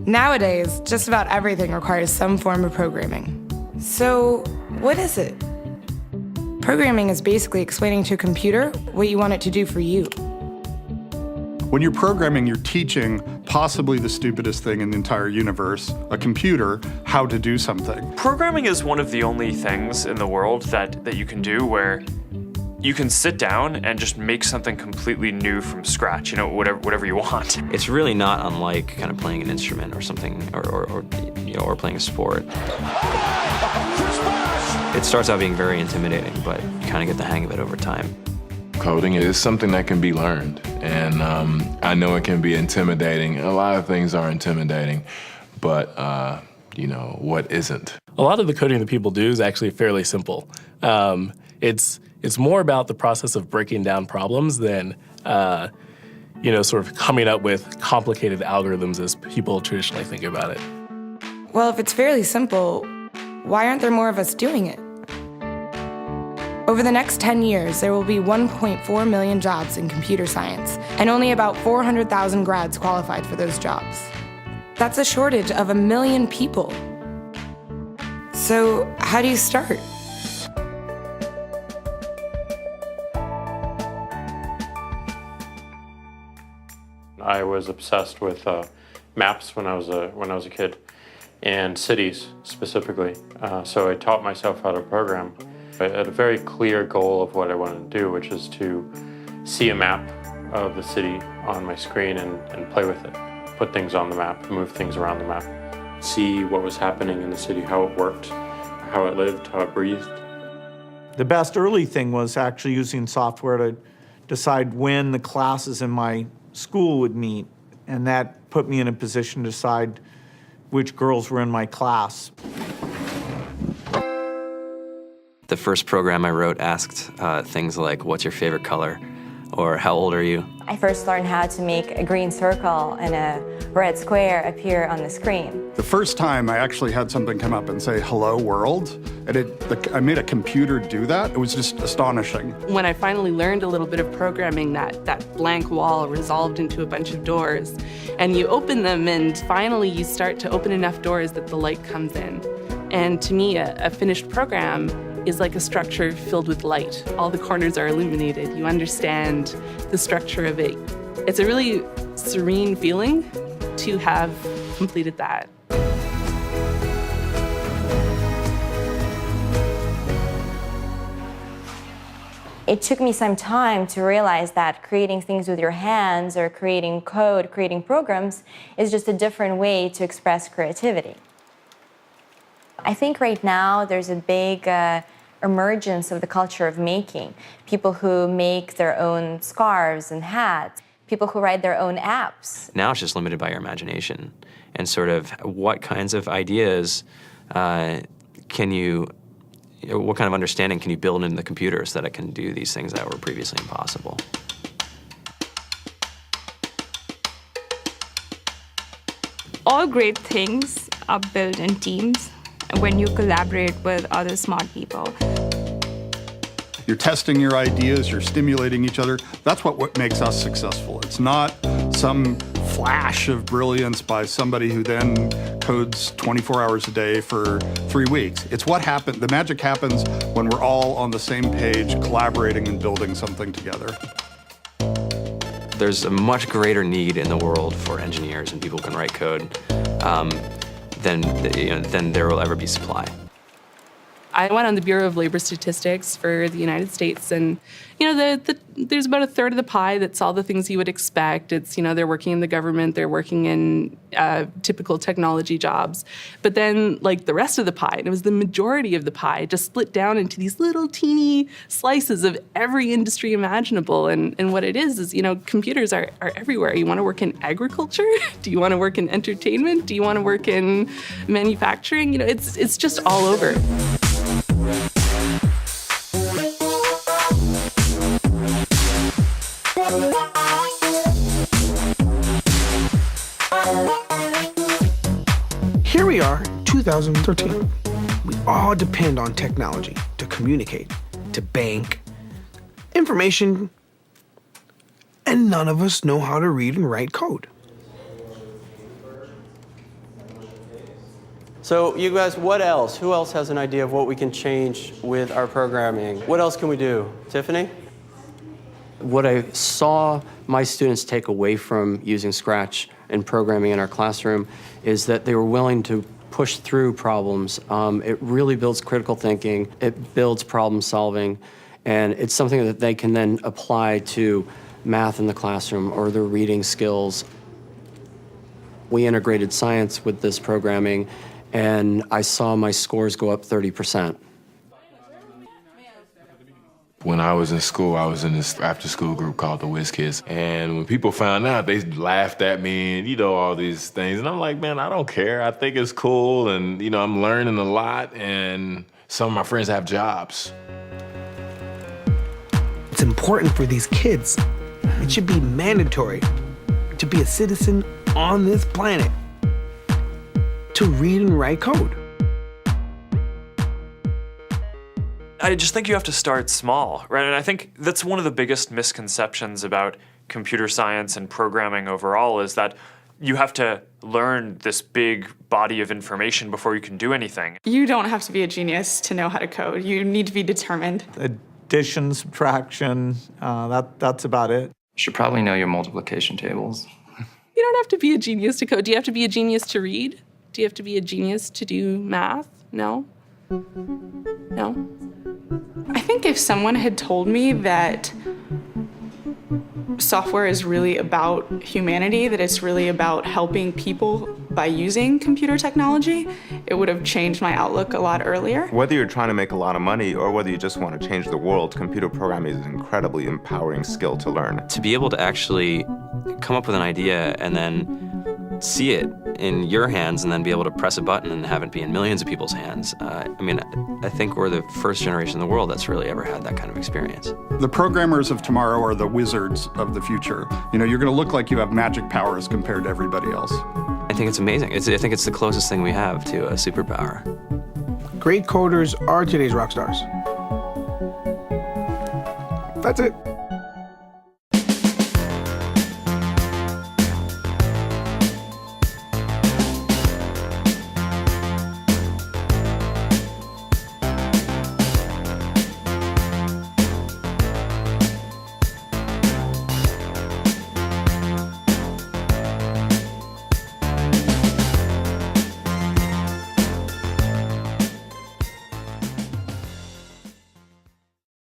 Nowadays, just about everything requires some form of programming. So, what is it? Programming is basically explaining to a computer what you want it to do for you. When you're programming, you're teaching possibly the stupidest thing in the entire universe, a computer, how to do something. Programming is one of the only things in the world that you can do where you can sit down and just make something completely new from scratch, whatever you want. It's really not unlike kind of playing an instrument or something, or playing a sport. It starts out being very intimidating, but you kind of get the hang of it over time. Coding is something that can be learned, and I know it can be intimidating. A lot of things are intimidating, but what isn't? A lot of the coding that people do is actually fairly simple. It's more about the process of breaking down problems than sort of coming up with complicated algorithms as people traditionally think about it. Well, if it's fairly simple, why aren't there more of us doing it? Over the next 10 years, there will be 1.4 million jobs in computer science, and only about 400,000 grads qualified for those jobs. That's a shortage of 1 million people. So, how do you start? I was obsessed with maps when I was a kid, and cities specifically. So I taught myself how to program. I had a very clear goal of what I wanted to do, which is to see a map of the city on my screen and play with it. Put things on the map, move things around the map. See what was happening in the city, how it worked, how it lived, how it breathed. The best early thing was actually using software to decide when the classes in my school would meet, and that put me in a position to decide which girls were in my class. The first program I wrote asked things like, what's your favorite color? Or how old are you? I first learned how to make a green circle and a red square appear on the screen. The first time I actually had something come up and say, hello world, and I made a computer do that. It was just astonishing. When I finally learned a little bit of programming, that blank wall resolved into a bunch of doors, and you open them, and finally you start to open enough doors that the light comes in. And to me, a finished program is like a structure filled with light. All the corners are illuminated. You understand the structure of it. It's a really serene feeling to have completed that. It took me some time to realize that creating things with your hands or creating code, creating programs, is just a different way to express creativity. I think right now there's a big emergence of the culture of making. People who make their own scarves and hats, people who write their own apps. Now it's just limited by your imagination and sort of what kinds of ideas what kind of understanding can you build into the computer so that it can do these things that were previously impossible? All great things are built in teams when you collaborate with other smart people. You're testing your ideas, you're stimulating each other. That's what makes us successful. It's not some flash of brilliance by somebody who then codes 24 hours a day for 3 weeks. It's what happened. The magic happens when we're all on the same page, collaborating and building something together. There's a much greater need in the world for engineers and people who can write code than there will ever be supply. I went on the Bureau of Labor Statistics for the United States, and there's about a third of the pie that's all the things you would expect. It's, they're working in the government, they're working in typical technology jobs. But then, like, the rest of the pie, and it was the majority of the pie, just split down into these little teeny slices of every industry imaginable. And what it is, computers are everywhere. You want to work in agriculture? Do you want to work in entertainment? Do you want to work in manufacturing? It's just all over. Here we are, 2013. We all depend on technology to communicate, to bank, information, and none of us know how to read and write code. So you guys, what else? Who else has an idea of what we can change with our programming? What else can we do? Tiffany? What I saw my students take away from using Scratch and programming in our classroom is that they were willing to push through problems. It really builds critical thinking, it builds problem solving, and it's something that they can then apply to math in the classroom or their reading skills. We integrated science with this programming, and I saw my scores go up 30%. When I was in school, I was in this after-school group called the Whiz Kids. And when people found out, they laughed at me and, all these things. And I'm like, man, I don't care. I think it's cool. And, I'm learning a lot. And some of my friends have jobs. It's important for these kids. It should be mandatory to be a citizen on this planet, to read and write code. I just think you have to start small, right? And I think that's one of the biggest misconceptions about computer science and programming overall is that you have to learn this big body of information before you can do anything. You don't have to be a genius to know how to code. You need to be determined. Addition, subtraction, that's about it. You should probably know your multiplication tables. You don't have to be a genius to code. Do you have to be a genius to read? Do you have to be a genius to do math? No? No? I think if someone had told me that software is really about humanity, that it's really about helping people by using computer technology, it would have changed my outlook a lot earlier. Whether you're trying to make a lot of money or whether you just want to change the world, computer programming is an incredibly empowering skill to learn. To be able to actually come up with an idea and then see it in your hands and then be able to press a button and have it be in millions of people's hands. I think we're the first generation in the world that's really ever had that kind of experience. The programmers of tomorrow are the wizards of the future. You're going to look like you have magic powers compared to everybody else. I think it's amazing. I think it's the closest thing we have to a superpower. Great coders are today's rock stars. That's it.